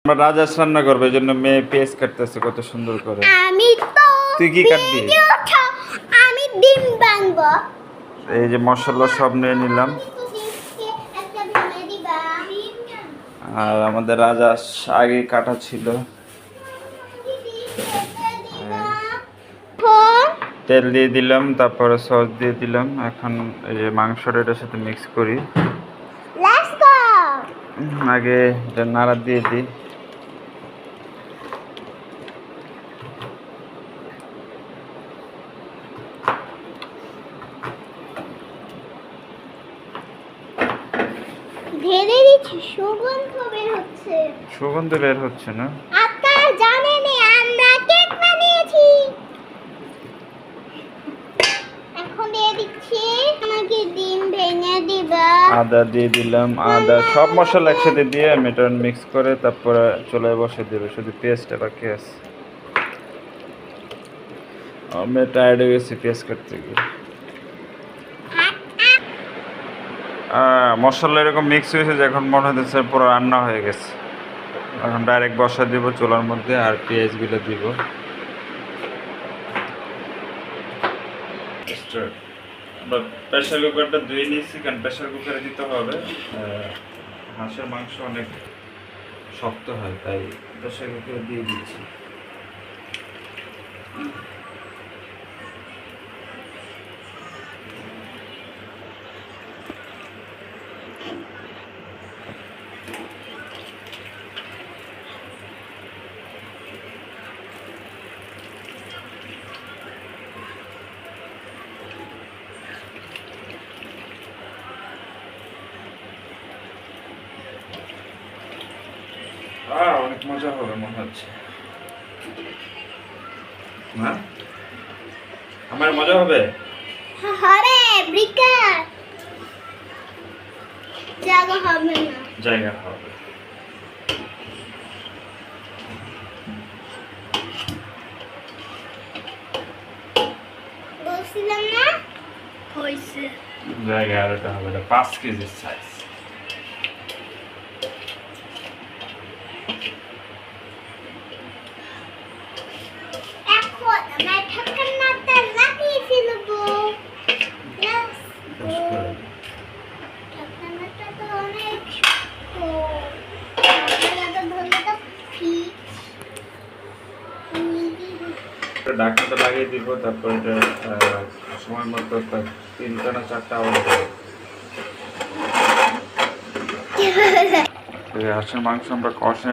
আমরা রাজাস রান্না করবে এই জন্য মেয়ে পেঁয়াজ কাটতেছে কত সুন্দর করে। আমি তো তুই কি কাটবি? আমি ডিম বানবো। এই যে মশলা সব নিয়ে নিলাম। আর আমাদের রাজাস আগে কাটা ছিল। তেল দিয়ে দিলাম, তারপরে সস দিয়ে দিলাম। এখন এই যে মাংসটা এটার সাথে মিক্স করি। আগে এটা নাড়া দিয়ে দিই। ঢেলে দিচ্ছি, সুগন্ধ বের হচ্ছে। সুগন্ধ বের হচ্ছে না? আপনারা জানেন আমরা কেক বানিয়েছি। এখন দিয়ে দিচ্ছি, আমাকে ডিম ভেঙে দিবা। আদা দিয়ে দিলাম, আদা সব মশলা একসাথে দিয়ে আমি এটা মিক্স করে তারপরে চুলায় বসে দেবো। শুধু পেঁয়াজটা বাকি আছে। আমি টায়ার্ড হয়ে গেছি পেঁয়াজ কাটতে গিয়ে। মশলা এরকম মিক্স হয়েছে যে এখন মনে হচ্ছে পুরো রান্না হয়ে গেছে। এখন ডাইরেক্ট বসা দিব চুলার মধ্যে আর পেঁয়াজগুলো দিব। আমরা প্রেশার কুকারটা ধুয়ে নিয়েছি, কারণ প্রেশার কুকারে দিতে হবে। হাঁসের মাংস অনেক শক্ত হয়, তাই প্রেশার কুকারে দিয়ে দিচ্ছি। অনেক মজা হবে মনে হচ্ছে। হ্যাঁ, আমার মজা হবে। হরে ব্রিকা জায়গা হবে না, জায়গা হবে। বলছিলাম না হইছে। জায়গা আর এটা হবে, এটা 5 কেজি সাইজ। এখন আমরা ঢাকনাটা লাগিয়ে ফেলবো। ঢাকনাটা তো অনেক শক্ত, ঢাকনাটা ধরলে তো ফিট। ঢাকনাটা লাগিয়ে দিব, তারপর এটা সময় মতো 3টা না 4টা আওয়াজ হবে। হাঁসের মাংস আমরা কষে